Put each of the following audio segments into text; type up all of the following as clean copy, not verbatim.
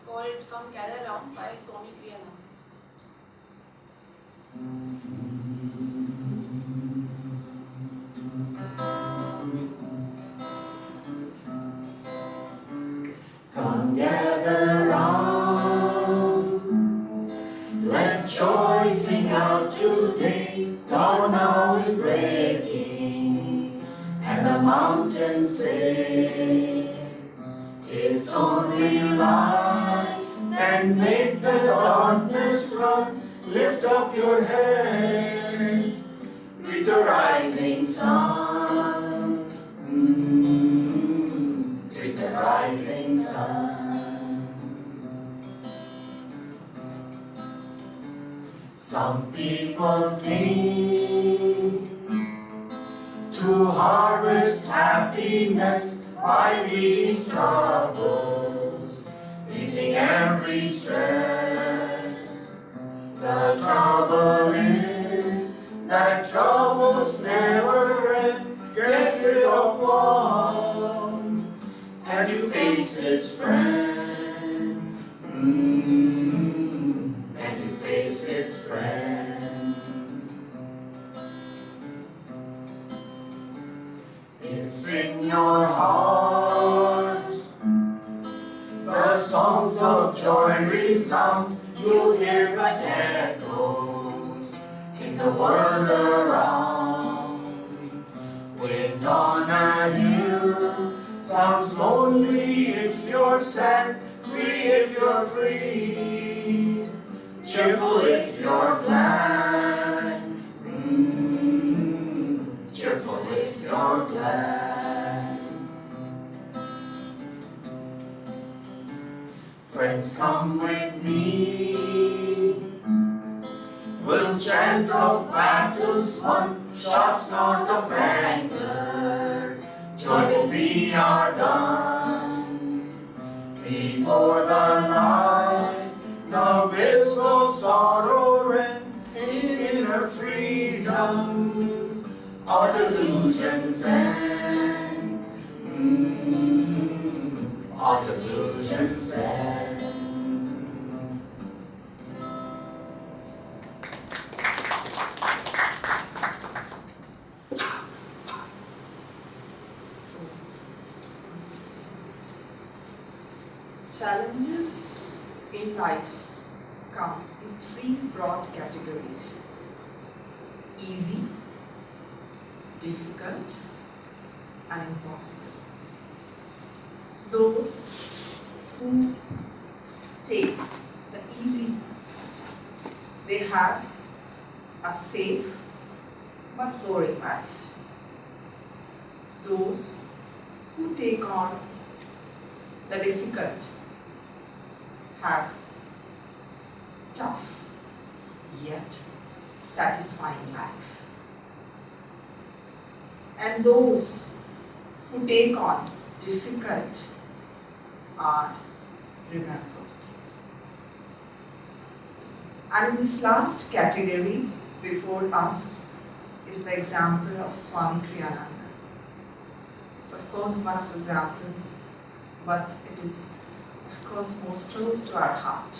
called Come Gather Round by Swami Kriyananda. Come gather round, let joy sing out today. Dawn now is breaking, and the mountains say, it's only light that make the darkness run. Lift up your head, greet the rising sun. Greet the rising sun. Some people think to harvest happiness by leading troubles, easing every stress. The trouble is that troubles never end. Get rid of one, and you face its friend. And you face its friend. It's in your heart. The songs of joy resound. You'll hear the echoes in the world around. Wind on a hill sounds lonely if you're sad, free if you're free, cheerful if you're glad. Cheerful if you're glad. Friends, come with me. We'll chant of battles won, shots not of anger. Joy will be our gun. Before the light, the veils of sorrow rend. In inner freedom, our delusions end. Our delusions end. Challenges in life come in three broad categories: easy, difficult, and impossible. Those who take the easy, they have a safe but boring life. Those who take on the difficult have tough yet satisfying life. And those who take on difficult are remembered. And in this last category before us is the example of Swami Kriyananda. It's of course one of example, but it is of course most close to our heart.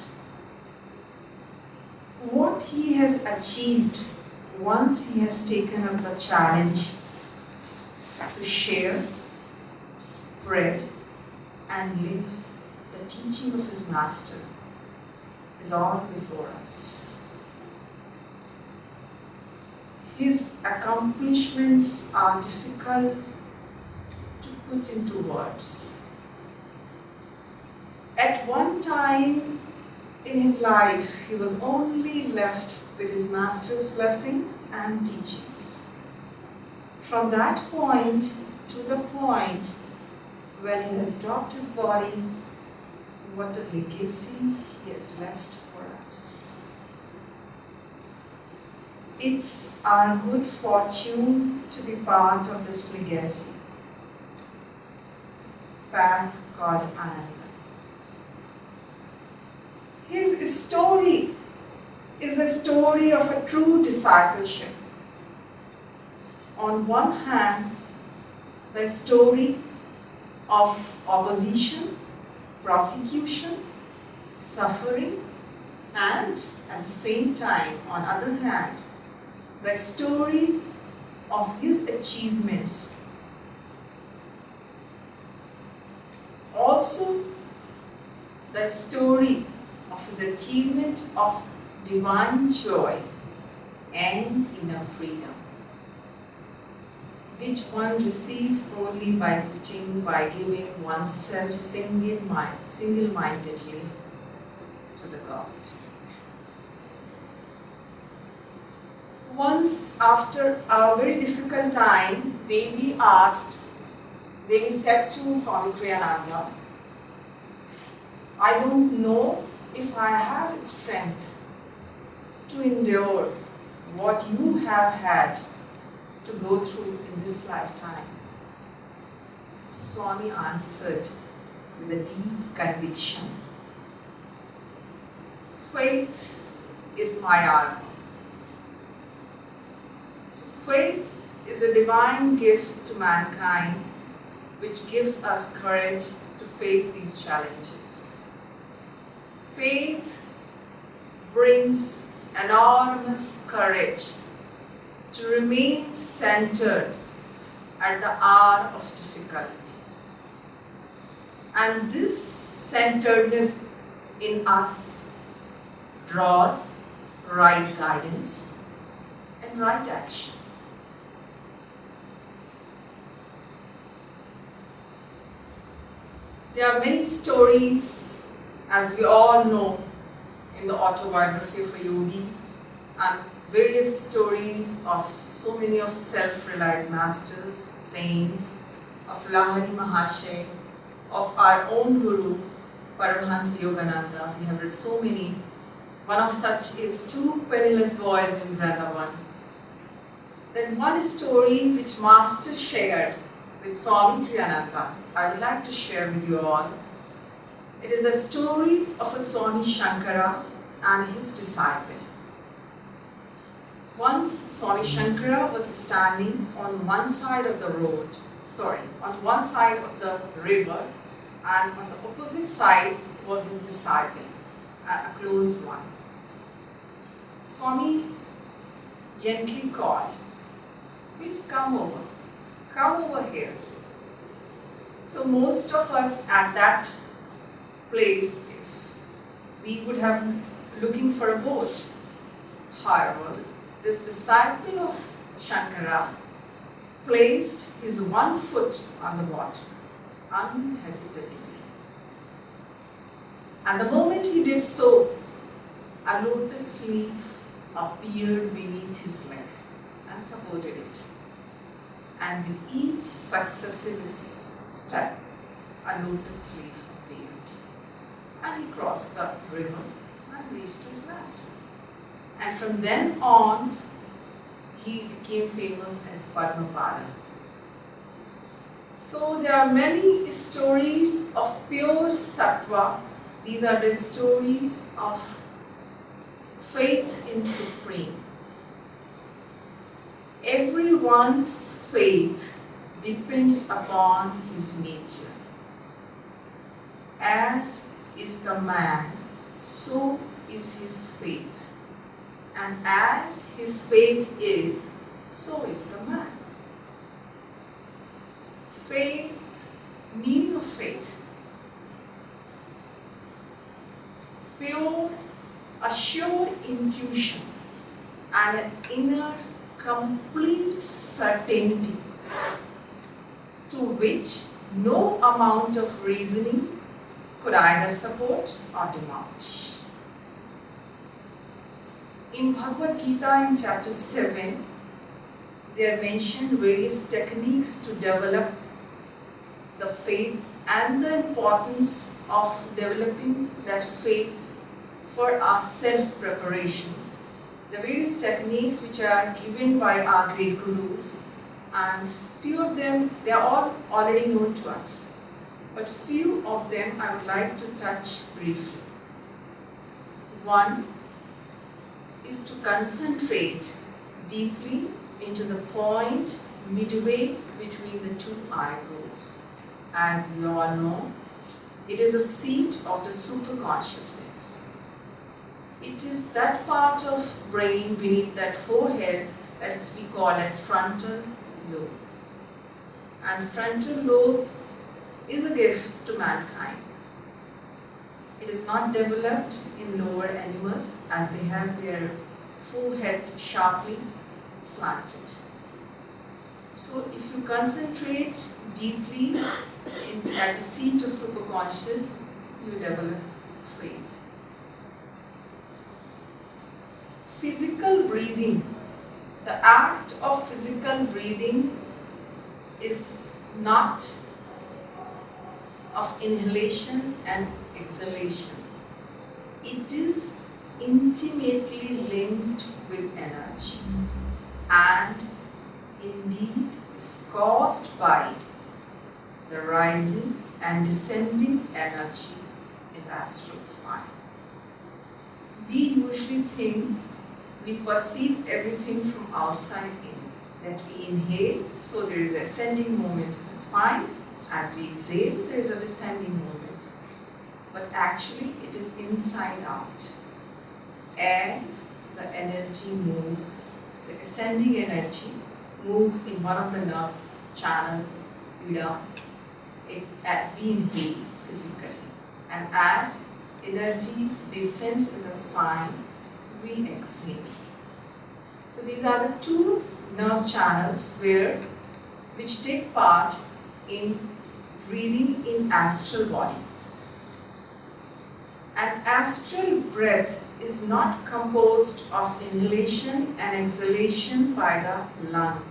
What he has achieved once he has taken up the challenge to share, spread, and live the teaching of his master is all before us. His accomplishments are difficult to put into words. At one time in his life, he was only left with his master's blessing and teachings. From that point to the point when he has dropped his body, what a legacy he has left for us. It's our good fortune to be part of this legacy. Path called Ananda. His story is the story of a true discipleship. On one hand, the story of opposition, prosecution, suffering, and at the same time, on other hand, the story of his achievements. Also, the story of his achievement of divine joy and inner freedom, which one receives only by giving oneself single-mindedly to the God. Once, after a very difficult time, Devi said to Swami Kriyananda, I don't know if I have strength to endure what you have had to go through in this lifetime. Swami answered with a deep conviction, faith is my armor. So faith is a divine gift to mankind which gives us courage to face these challenges. Faith brings enormous courage to remain centered at the hour of difficulty. And this centeredness in us draws right guidance and right action. There are many stories, as we all know, in the autobiography of a yogi, and various stories of so many of self-realized masters, saints, of Lahari Mahashay, of our own Guru, Paramahansa Yogananda. We have read so many. One of such is two penniless boys in Vrindavan. Then one story which Master shared with Swami Kriyananda, I would like to share with you all. It is a story of a Swami Shankara and his disciple. Once Swami Shankara was standing on one side of the river, and on the opposite side was his disciple, a close one. Swami gently called, please come over here. So most of us at that place, if we would have looking for a boat. However, this disciple of Shankara placed his one foot on the water, unhesitatingly. And the moment he did so, a lotus leaf appeared beneath his leg and supported it. And with each successive step, a lotus leaf appeared. And he crossed the river and reached his master. And from then on, he became famous as Padmapada. So there are many stories of pure sattva. These are the stories of faith in Supreme. Everyone's faith depends upon his nature. As is the man, so is his faith. And as his faith is, so is the man. Faith, meaning of faith. Pure, assured intuition and an inner complete certainty to which no amount of reasoning could either support or demolish. In Bhagavad Gita in chapter 7, they are mentioned various techniques to develop the faith and the importance of developing that faith for our self-preparation. The various techniques which are given by our great gurus, and few of them, they are all already known to us, but few of them I would like to touch briefly. One is to concentrate deeply into the point midway between the two eyebrows. As we all know, It is the seat of the superconsciousness. It is that part of brain beneath that forehead that is we call as frontal lobe. And frontal lobe is a gift to mankind. It is not developed in lower animals as they have their forehead sharply slanted. So if you concentrate deeply at the seat of superconscious, you develop faith. Physical breathing. The act of physical breathing is not of inhalation and exhalation. It is intimately linked with energy and indeed is caused by the rising and descending energy in the astral spine. We usually think we perceive everything from outside in, that we inhale, so there is ascending movement in the spine. As we exhale, there is a descending movement. But actually, it is inside out. As the energy moves, the ascending energy moves in one of the nerve channel, Ida, we inhale physically. And as energy descends in the spine, we exhale. So these are the two nerve channels which take part in breathing in astral body. An astral breath is not composed of inhalation and exhalation by the lung.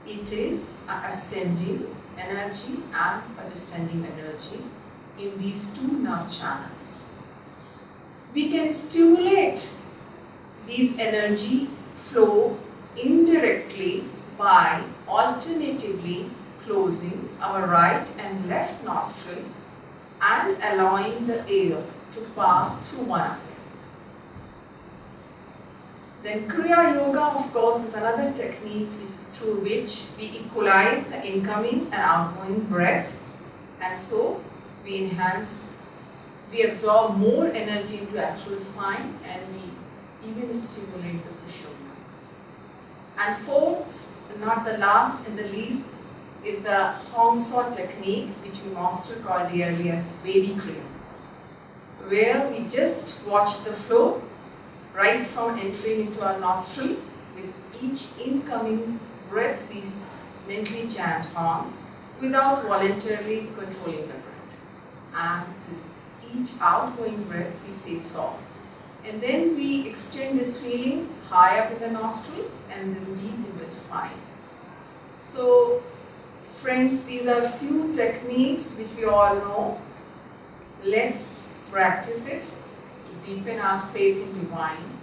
It is an ascending energy and a descending energy in these two nerve channels. We can stimulate these energy flow indirectly by alternatively closing our right and left nostril and allowing the air to pass through one of them. Then Kriya Yoga, of course, is another technique through which we equalize the incoming and outgoing breath, and so we absorb more energy into astral spine, and we even stimulate the sushumna. And fourth, not the last and the least, is the Hong Saw technique, which we master called dearly as baby kriya, where we just watch the flow right from entering into our nostril. With each incoming breath, we mentally chant Hong without voluntarily controlling the breath. And with each outgoing breath, we say Saw. And then we extend this feeling high up in the nostril and then deep in the spine. So, friends, these are few techniques which we all know. Let's practice it to deepen our faith in divine.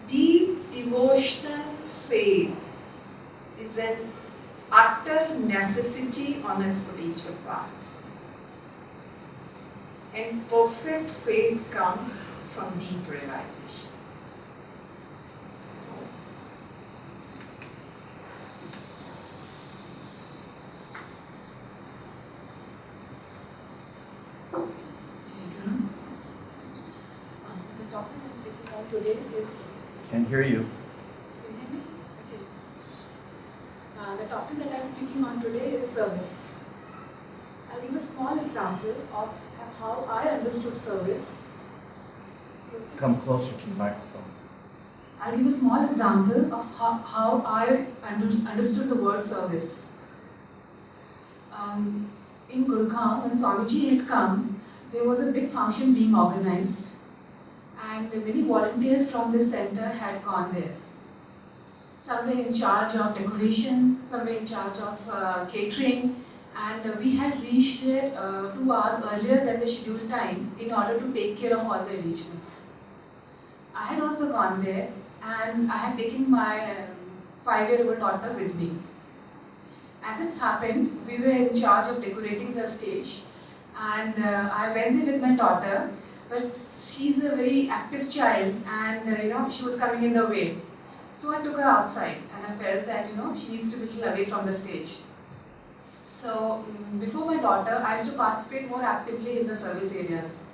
Deep devotional faith is an utter necessity on a spiritual path. And perfect faith comes from deep realization. The topic I'm speaking on today is. Can hear you. Can you hear me? Okay. The topic that I'm speaking on today is service. I'll give a small example of how I understood service. Come closer to the microphone. I'll give a small example of how I understood the word service. In Gurgaon, when Swamiji had come, there was a big function being organized, and many volunteers from this center had gone there. Some were in charge of decoration, some were in charge of catering, and we had reached there 2 hours earlier than the scheduled time in order to take care of all the arrangements. I had also gone there, and I had taken my 5-year-old daughter with me. As it happened, we were in charge of decorating the stage, and I went there with my daughter, but she's a very active child, and she was coming in the way. So I took her outside, and I felt that she needs to be a little away from the stage. So before my daughter, I used to participate more actively in the service areas.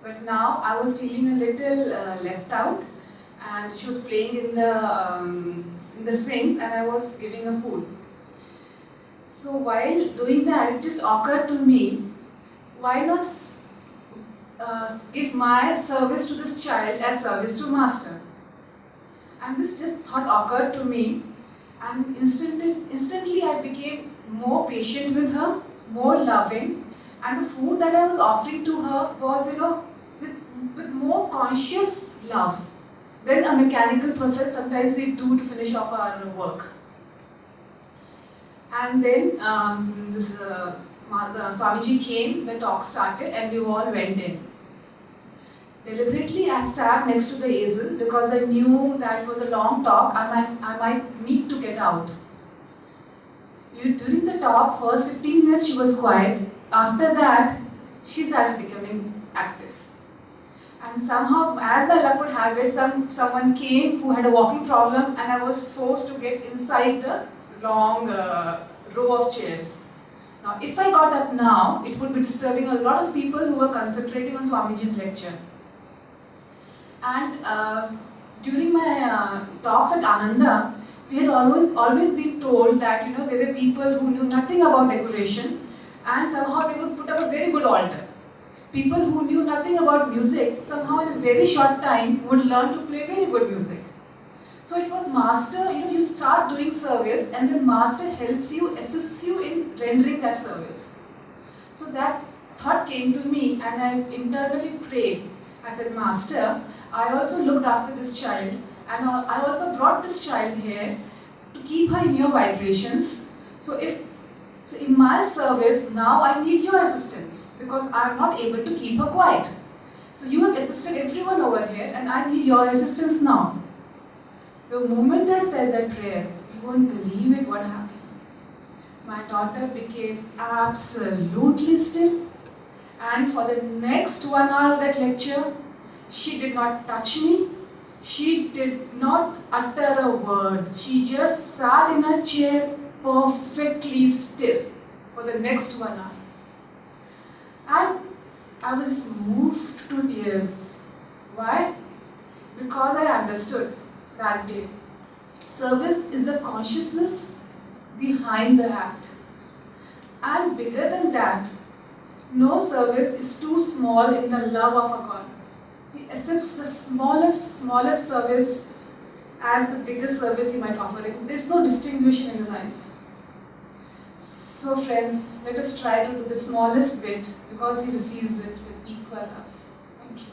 But now I was feeling a little left out, and she was playing in the swings, and I was giving her food. So while doing that, it just occurred to me, why not give my service to this child as service to master? And this just thought occurred to me, and instantly I became more patient with her, more loving, and the food that I was offering to her was, with more conscious love than a mechanical process sometimes we do to finish off our work. And then the Swamiji came, the talk started, and we all went in. Deliberately, I sat next to the easel because I knew that it was a long talk. I might need to get out. During the talk, first 15 minutes she was quiet. After that, she started becoming active. And somehow, as my luck would have it, someone came who had a walking problem, and I was forced to get inside the long row of chairs. Now, if I got up now, it would be disturbing a lot of people who were concentrating on Swamiji's lecture. And during my talks at Ananda, we had always been told that there were people who knew nothing about decoration, and somehow they would put up a very good altar. People who knew nothing about music, somehow in a very short time would learn to play very good music. So it was master, you start doing service, and then master helps you, assists you in rendering that service. So that thought came to me, and I internally prayed. I said, Master, I also looked after this child, and I also brought this child here to keep her in your vibrations. So in my service, now I need your assistance, because I am not able to keep her quiet. So you have assisted everyone over here, and I need your assistance now. The moment I said that prayer, you won't believe it what happened. My daughter became absolutely still, and for the next 1 hour of that lecture, she did not touch me. She did not utter a word. She just sat in her chair perfectly still for the next 1 hour. And I was just moved to tears. Why? Because I understood that day. Service is the consciousness behind the act. And bigger than that, no service is too small in the love of a God. He accepts the smallest service as the biggest service he might offer him. There is no distinction in his eyes. So friends, let us try to do the smallest bit, because he receives it with equal love. Thank you.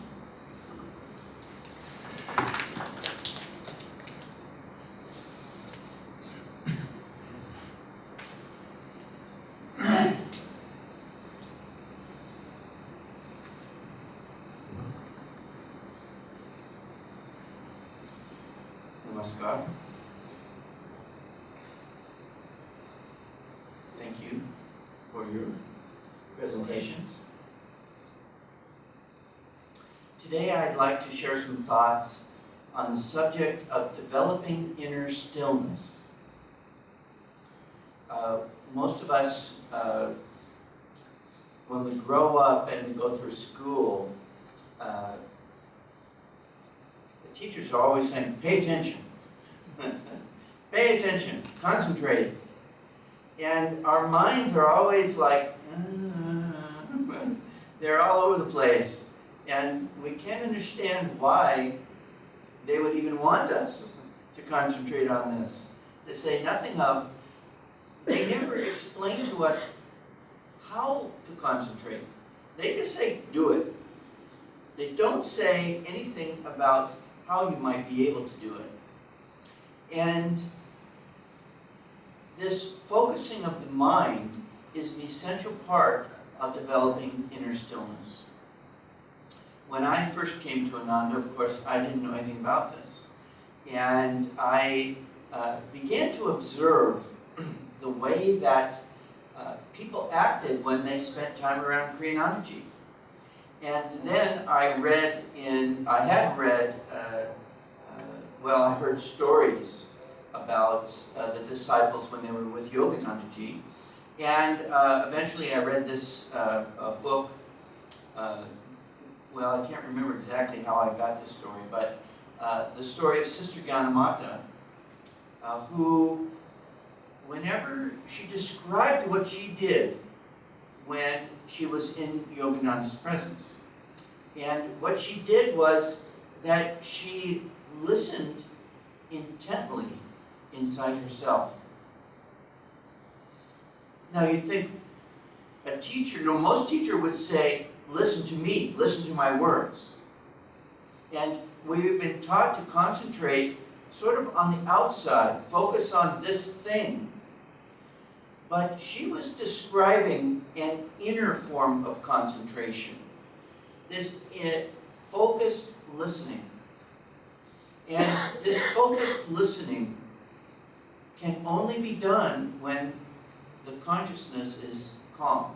Namaskar. Thank you for your presentations. Today I'd like to share some thoughts on the subject of developing inner stillness. Most of us, when we grow up and we go through school, the teachers are always saying, pay attention. Pay attention, concentrate. And our minds are always like, they're all over the place. And we can't understand why they would even want us to concentrate on this. They say nothing of, they never explain to us how to concentrate. They just say, do it. They don't say anything about how you might be able to do it. And this focusing of the mind is an essential part of developing inner stillness. When I first came to Ananda, of course, I didn't know anything about this. And I began to observe the way that people acted when they spent time around Kriyanandaji. And then I heard stories about the disciples when they were with Yoganandaji. And eventually I read this book. Well, I can't remember exactly how I got this story, but the story of Sister Ganamata, who, whenever she described what she did when she was in Yogananda's presence, and what she did was that she listened intently inside herself. Now you think, a teacher, most teacher would say, listen to me, listen to my words. And we've been taught to concentrate sort of on the outside, focus on this thing. But she was describing an inner form of concentration, this focused listening. And this focused listening can only be done when the consciousness is calm.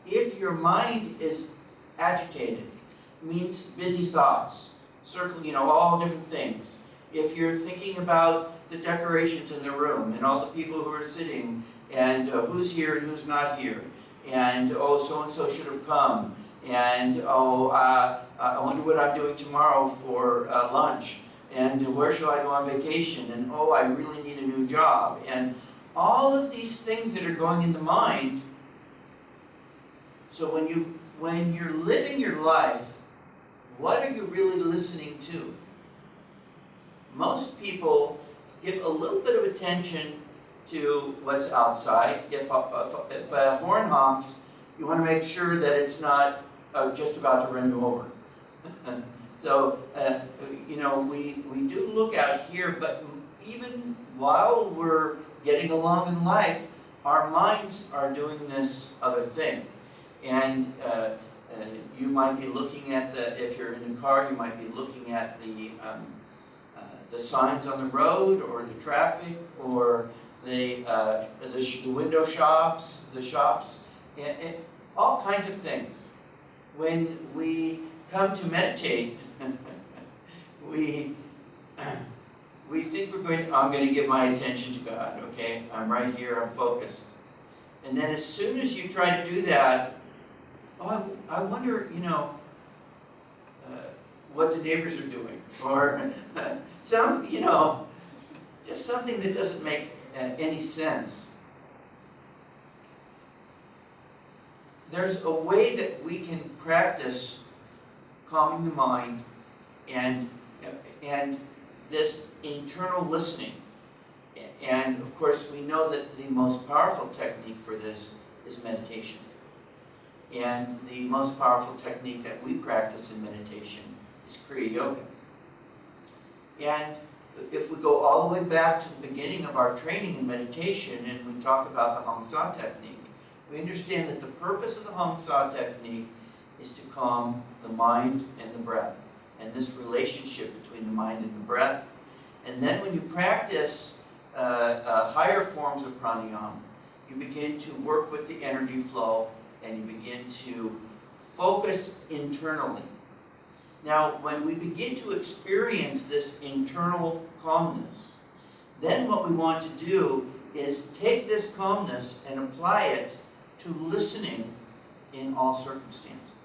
If your mind is agitated, means busy thoughts, circling, all different things. If you're thinking about the decorations in the room and all the people who are sitting and who's here and who's not here, and so-and-so should have come, and I wonder what I'm doing tomorrow for lunch, and where shall I go on vacation, and I really need a new job, and all of these things that are going in the mind. So when you're living your life, what are you really listening to? Most people give a little bit of attention to what's outside. If a horn honks, you want to make sure that it's not just about to run you over. So, we do look out here, but even while we're getting along in life, our minds are doing this other thing. And you might be looking at if you're in a car, you might be looking at the signs on the road, or the traffic, or the window shops, the shops, and all kinds of things. When we come to meditate, we think I'm going to give my attention to God, okay? I'm right here, I'm focused. And then as soon as you try to do that, I wonder, what the neighbors are doing. Or just something that doesn't make any sense. There's a way that we can practice calming the mind and this internal listening. And of course, we know that the most powerful technique for this is meditation. And the most powerful technique that we practice in meditation is Kriya Yoga. And if we go all the way back to the beginning of our training in meditation, and we talk about the Hong Sa technique, we understand that the purpose of the Hong Sa technique is to calm the mind and the breath, and this relationship between the mind and the breath. And then when you practice higher forms of pranayama, you begin to work with the energy flow, and you begin to focus internally. Now, when we begin to experience this internal calmness, then what we want to do is take this calmness and apply it to listening in all circumstances.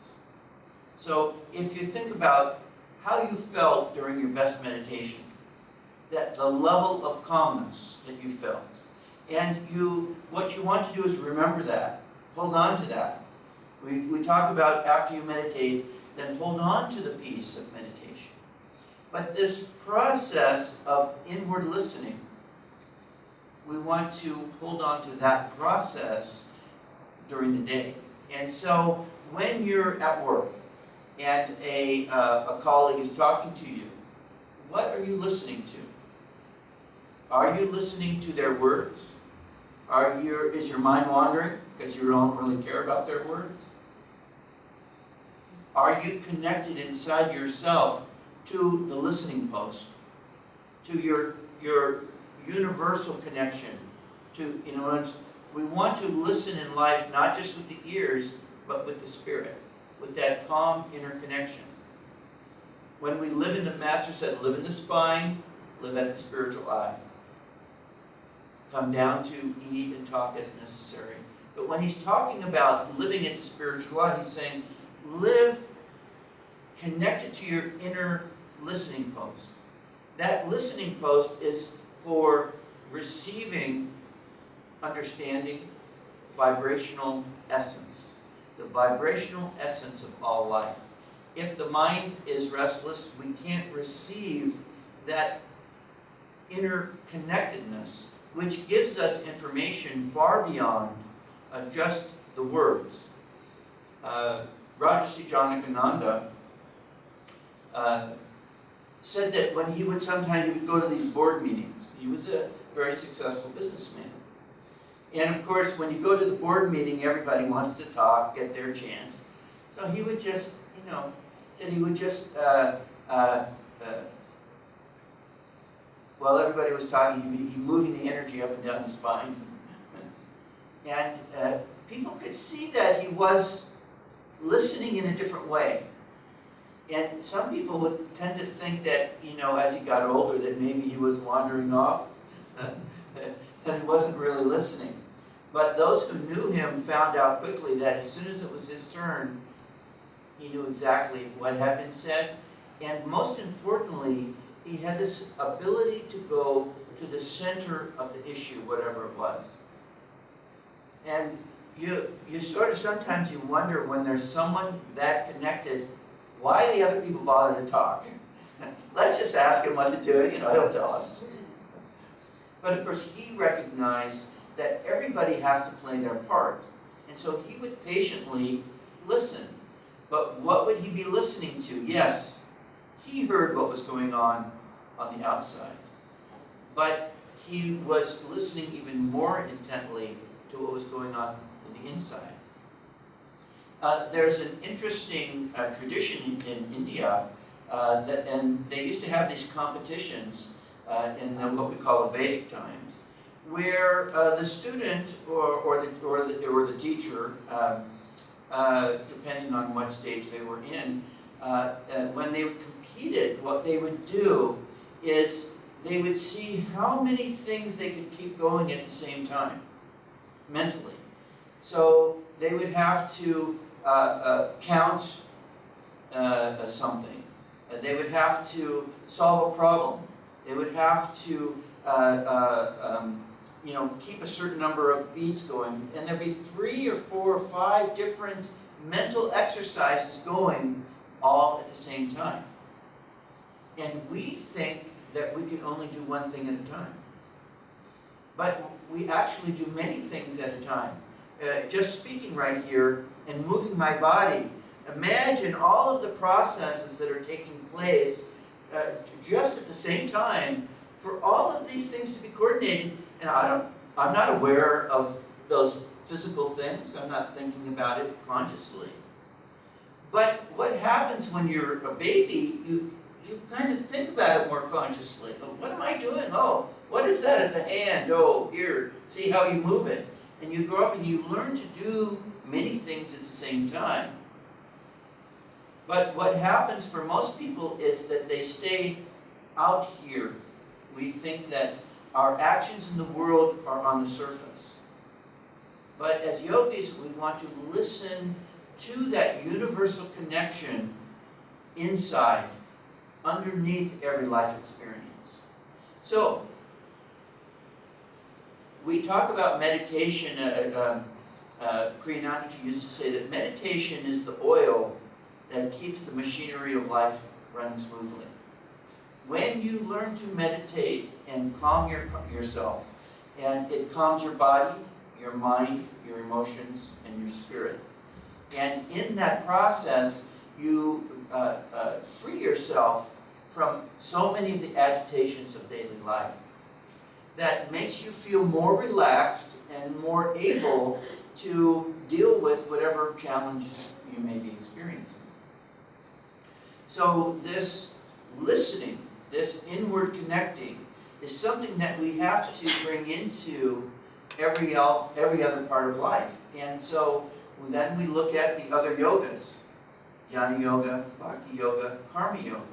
So, if you think about how you felt during your best meditation, that the level of calmness that you felt, and what you want to do is remember that. Hold on to that. We talk about after you meditate, then hold on to the peace of meditation. But this process of inward listening, we want to hold on to that process during the day. And so when you're at work and a colleague is talking to you, what are you listening to? Are you listening to their words? Is your mind wandering because you don't really care about their words? Are you connected inside yourself to the listening post, to your universal connection? We want to listen in life not just with the ears, but with the spirit, with that calm inner connection. When we live in the Master said, live in the spine, live at the spiritual eye. come down to eat and talk as necessary. But when he's talking about living into spiritual law, he's saying, live connected to your inner listening post. That listening post is for receiving understanding, vibrational essence, the vibrational essence of all life. If the mind is restless, we can't receive that inner connectedness, which gives us information far beyond just the words. Rajarsi Janakananda said that when he would go to these board meetings. He was a very successful businessman. And of course, when you go to the board meeting, everybody wants to talk, get their chance. So he would just, said he would just, while everybody was talking, he'd be moving the energy up and down the spine. And people could see that he was listening in a different way. And some people would tend to think that, as he got older, that maybe he was wandering off, that he wasn't really listening. But those who knew him found out quickly that as soon as it was his turn, he knew exactly what had been said. And most importantly, he had this ability to go to the center of the issue, whatever it was. And you sort of sometimes you wonder when there's someone that connected, why the other people bother to talk? Let's just ask him what to do, he'll tell us. But of course, he recognized that everybody has to play their part. And so he would patiently listen. But what would he be listening to? Yes, he heard what was going on the outside. But he was listening even more intently to what was going on in the inside. There's an interesting tradition in India, and they used to have these competitions in what we call the Vedic times, where the student or the teacher, depending on what stage they were in, when they competed, what they would do is they would see how many things they could keep going at the same time, mentally. So they would have to count something. They would have to solve a problem. They would have to keep a certain number of beats going. And there'd be 3 or 4 or 5 different mental exercises going all at the same time. And we think that we can only do one thing at a time. But we actually do many things at a time. Just speaking right here and moving my body, imagine all of the processes that are taking place just at the same time for all of these things to be coordinated. And I'm not aware of those physical things. I'm not thinking about it consciously. But what happens when you're a baby, you kind of think about it more consciously. Oh, what am I doing? Oh, what is that? It's a hand. Oh, here, see how you move it. And you grow up and you learn to do many things at the same time. But what happens for most people is that they stay out here. We think that our actions in the world are on the surface. But as yogis, we want to listen to that universal connection inside, underneath every life experience. So, we talk about meditation. Kriyanandaji used to say that meditation is the oil that keeps the machinery of life running smoothly. When you learn to meditate and calm yourself, and it calms your body, your mind, your emotions, and your spirit. And in that process, you free yourself from so many of the agitations of daily life. That makes you feel more relaxed and more able to deal with whatever challenges you may be experiencing. So this listening, this inward connecting, is something that we have to bring into every other part of life. And so then we look at the other yogas, Jnana Yoga, Bhakti Yoga, Karma Yoga.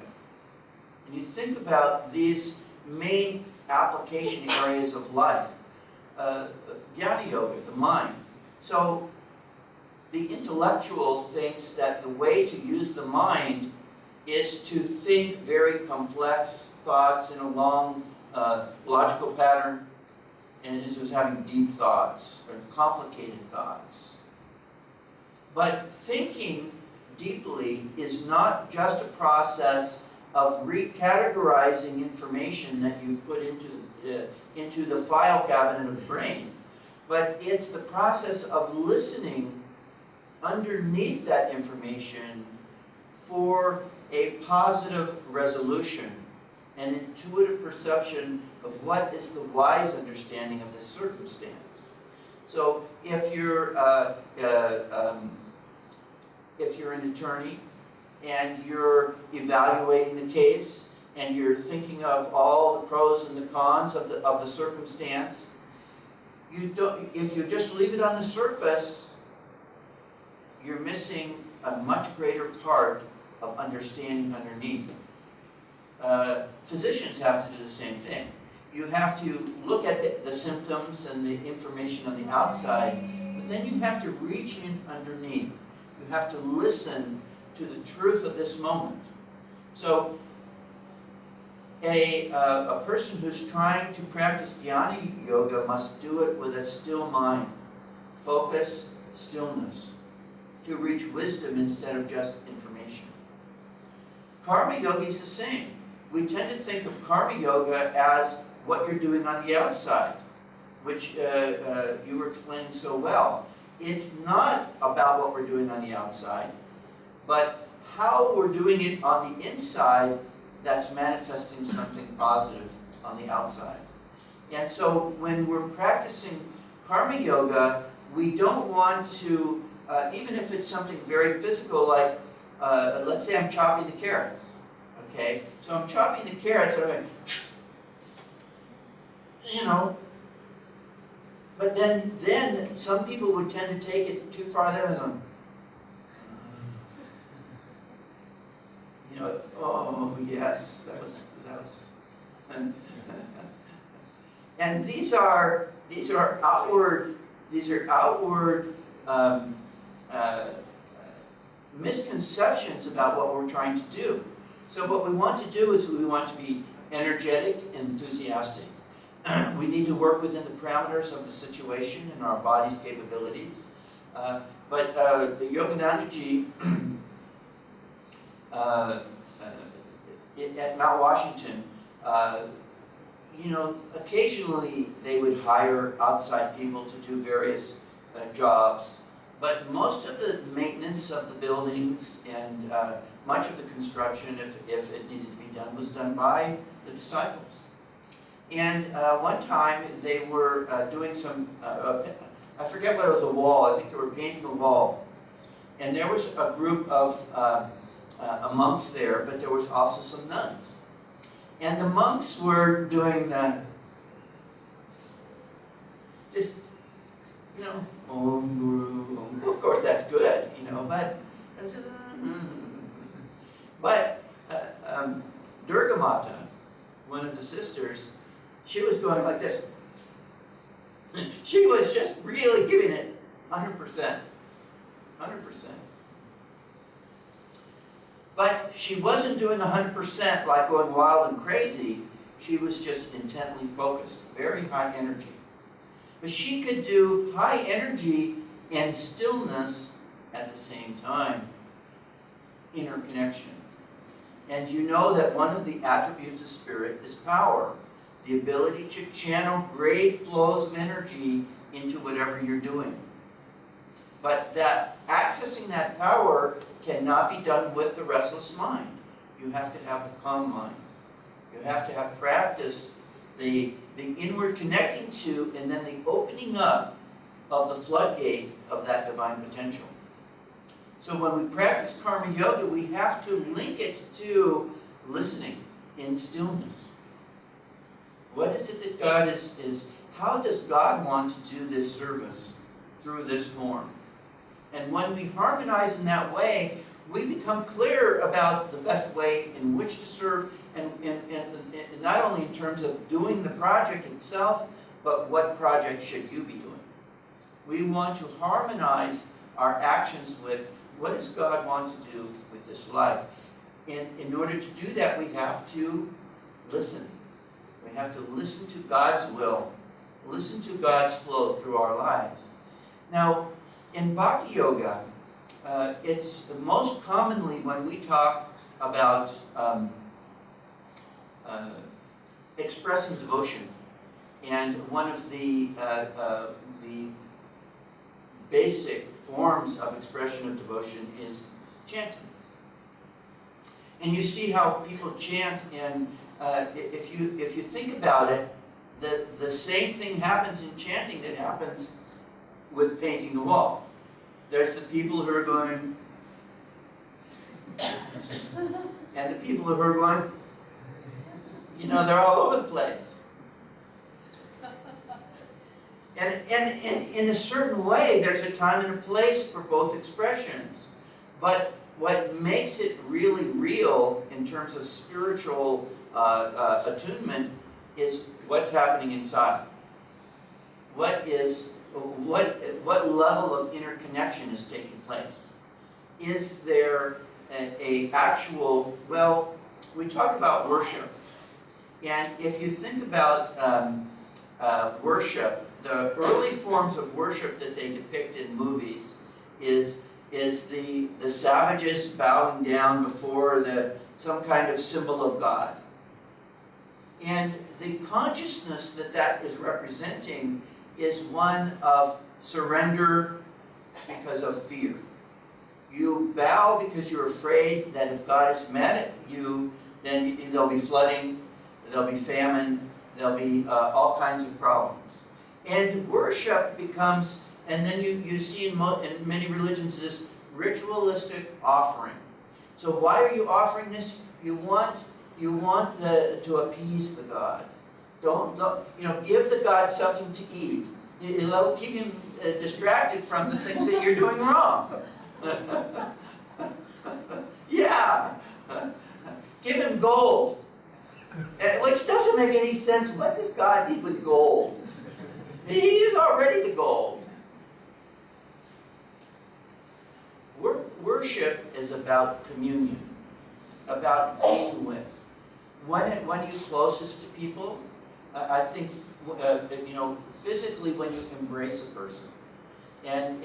And you think about these main application areas of life. Jnana Yoga, the mind. So the intellectual thinks that the way to use the mind is to think very complex thoughts in a long logical pattern, and is having deep thoughts or complicated thoughts. But thinking deeply is not just a process of recategorizing information that you put into the file cabinet of the brain, but it's the process of listening underneath that information for a positive resolution, an intuitive perception of what is the wise understanding of this circumstance. So if you're an attorney and you're evaluating the case and you're thinking of all the pros and the cons of the circumstance, if you just leave it on the surface, you're missing a much greater part of understanding underneath. Physicians have to do the same thing. You have to look at the symptoms and the information on the outside, but then you have to reach in underneath. You have to listen to the truth of this moment. So a person who's trying to practice Jnana Yoga must do it with a still mind. Focus, stillness, to reach wisdom instead of just information. Karma Yoga is the same. We tend to think of Karma Yoga as what you're doing on the outside, which you were explaining so well. It's not about what we're doing on the outside, but how we're doing it on the inside that's manifesting something positive on the outside. And so when we're practicing Karma Yoga, we don't want to, even if it's something very physical, like let's say I'm chopping the carrots. Okay, so I'm chopping the carrots, but then some people would tend to take it too far there and oh yes, that was and these are outward misconceptions about what we're trying to do. So what we want to do is we want to be energetic and enthusiastic. We need to work within the parameters of the situation and our body's capabilities. But the Yoganandaji at Mount Washington, occasionally they would hire outside people to do various jobs. But most of the maintenance of the buildings and much of the construction, if it needed to be done, was done by the disciples. And one time they were doing some, I forget what it was, a wall. I think they were painting a wall. And there was a group of monks there, but there was also some nuns. And the monks were doing the, just, Om Guru, Om. Well, of course that's good, but it's just, but Durga Mata, one of the sisters, she was going like this. She was just really giving it 100%. 100%. But she wasn't doing 100% like going wild and crazy. She was just intently focused, very high energy. But she could do high energy and stillness at the same time. Inner connection. And you know that one of the attributes of spirit is power. The ability to channel great flows of energy into whatever you're doing. But that accessing that power cannot be done with the restless mind. You have to have the calm mind. You have to have practice, the inward connecting to, and then the opening up of the floodgate of that divine potential. So when we practice Karma Yoga, we have to link it to listening in stillness. What is it that God is how does God want to do this service through this form? And when we harmonize in that way, we become clear about the best way in which to serve, and not only in terms of doing the project itself, but what project should you be doing? We want to harmonize our actions with what does God want to do with this life. In order to do that, we have to listen. We have to listen to God's will, listen to God's flow through our lives. Now, in Bhakti Yoga, it's most commonly when we talk about expressing devotion, and one of the basic forms of expression of devotion is chanting. And you see how people chant, and if you think about it, the same thing happens in chanting that happens with painting the wall. There's the people who are going, and the people who are going, they're all over the place. And in a certain way, there's a time and a place for both expressions. But what makes it really real in terms of spiritual attunement is what's happening inside. What level of interconnection is taking place? Is there a actual, we talk about worship. And if you think about worship, the early forms of worship that they depict in movies is the savages bowing down before some kind of symbol of God. And the consciousness that is representing is one of surrender because of fear. You bow because you're afraid that if God is mad at you, then there'll be flooding, there'll be famine, there'll be all kinds of problems. And worship becomes, and then you see in many religions, this ritualistic offering. So why are you offering this? You want to appease the God. Don't give the God something to eat. It'll keep him distracted from the things that you're doing wrong. Yeah. Give him gold. Which doesn't make any sense. What does God need with gold? He is already the gold. Worship is about communion, about being with. When you're closest to people, I think, physically when you embrace a person. And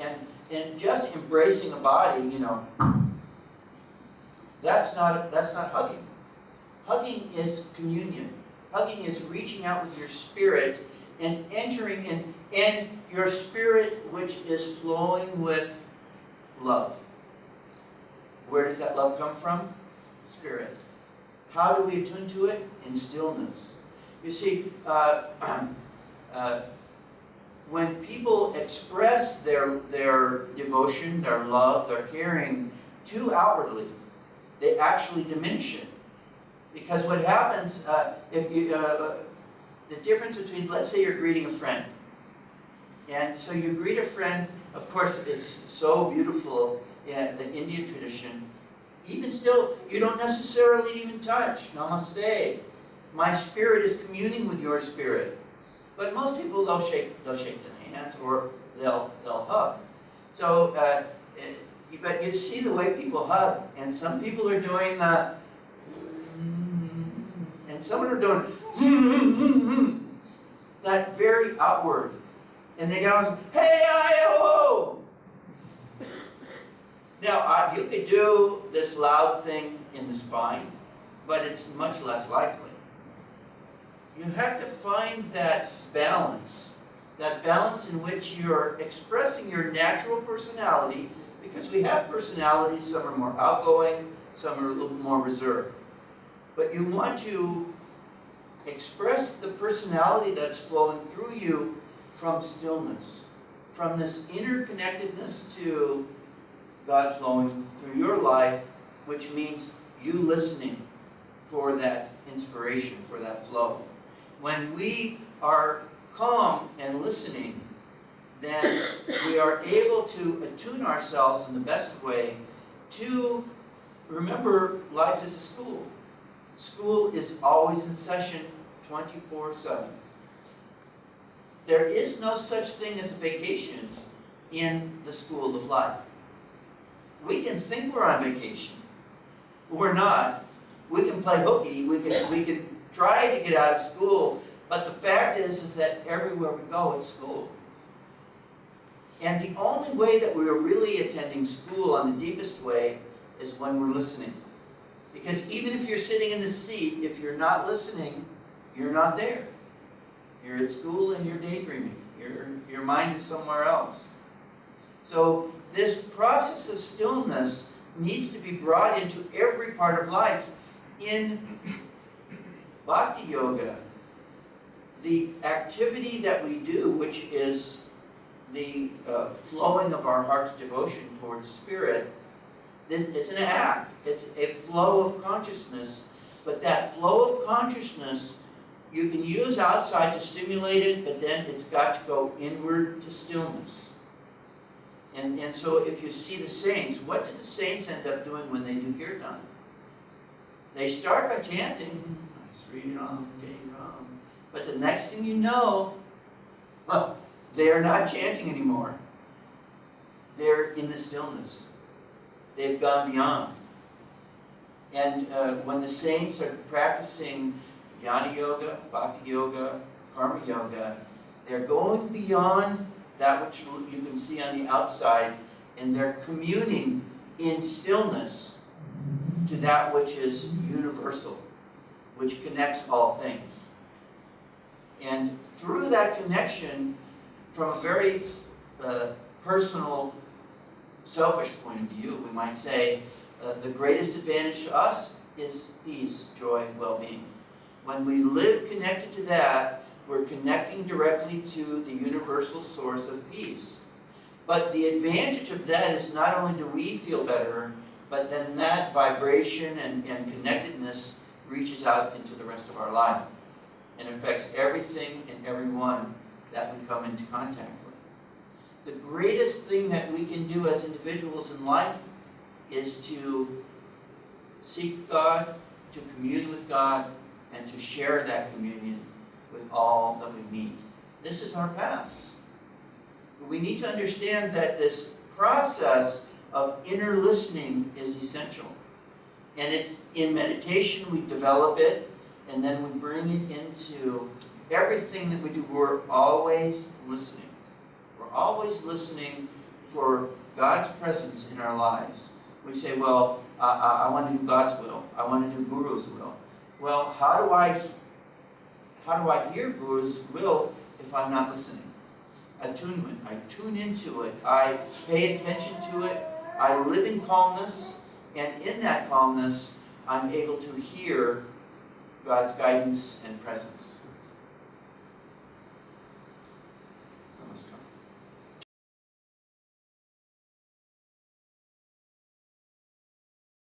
just embracing a body, that's not hugging. Hugging is communion. Hugging is reaching out with your spirit and entering in your spirit, which is flowing with love. Where does that love come from? Spirit. How do we attune to it? In stillness. You see, when people express their devotion, their love, their caring too outwardly, they actually diminish it. Because what happens, the difference between, let's say you're greeting a friend. And so you greet a friend, of course it's so beautiful in the Indian tradition. Even still, you don't necessarily even touch. Namaste. My spirit is communing with your spirit. But most people, they'll shake the hand or they'll hug. So, but you see the way people hug. And some people are doing the, and some are doing that very outward. And they get on, hey, I-oh! Now, you could do this loud thing in the spine, but it's much less likely. You have to find that balance in which you're expressing your natural personality, because we have personalities, some are more outgoing, some are a little more reserved. But you want to express the personality that's flowing through you from stillness, from this interconnectedness to God flowing through your life, which means you listening for that inspiration, for that flow. When we are calm and listening, then we are able to attune ourselves in the best way to, remember, life is a school. School is always in session 24/7. There is no such thing as a vacation in the school of life. We can think we're on vacation. We're not. We can play hooky. We can try to get out of school. But the fact is that everywhere we go, it's school. And the only way that we're really attending school on the deepest way is when we're listening. Because even if you're sitting in the seat, if you're not listening, you're not there. You're at school and you're daydreaming. Your mind is somewhere else. So this process of stillness needs to be brought into every part of life. In Bhakti Yoga, the activity that we do, which is the flowing of our heart's devotion towards Spirit, it's an act. It's a flow of consciousness. But that flow of consciousness, you can use outside to stimulate it, but then it's got to go inward to stillness. And so if you see the saints, what do the saints end up doing when they do kirtan? They start by chanting, Sri Ram, Jai Ram. But the next thing you know, well, they are not chanting anymore. They're in the stillness. They've gone beyond. And when the saints are practicing Jnana Yoga, Bhakti Yoga, Karma Yoga, they're going beyond that which you can see on the outside, and they're communing in stillness to that which is universal, which connects all things. And through that connection, from a very personal, selfish point of view, we might say, the greatest advantage to us is peace, joy, well-being. When we live connected to that, we're connecting directly to the universal source of peace. But the advantage of that is not only do we feel better, but then that vibration and connectedness reaches out into the rest of our life and affects everything and everyone that we come into contact with. The greatest thing that we can do as individuals in life is to seek God, to commune with God, and to share that communion with all that we meet. This is our path. We need to understand that this process of inner listening is essential. And it's in meditation we develop it, and then we bring it into everything that we do. We're always listening. We're always listening for God's presence in our lives. We say, well, I want to do God's will. I want to do Guru's will. Well, how do I hear Guru's will if I'm not listening? Attunement. I tune into it. I pay attention to it. I live in calmness. And in that calmness, I'm able to hear God's guidance and presence.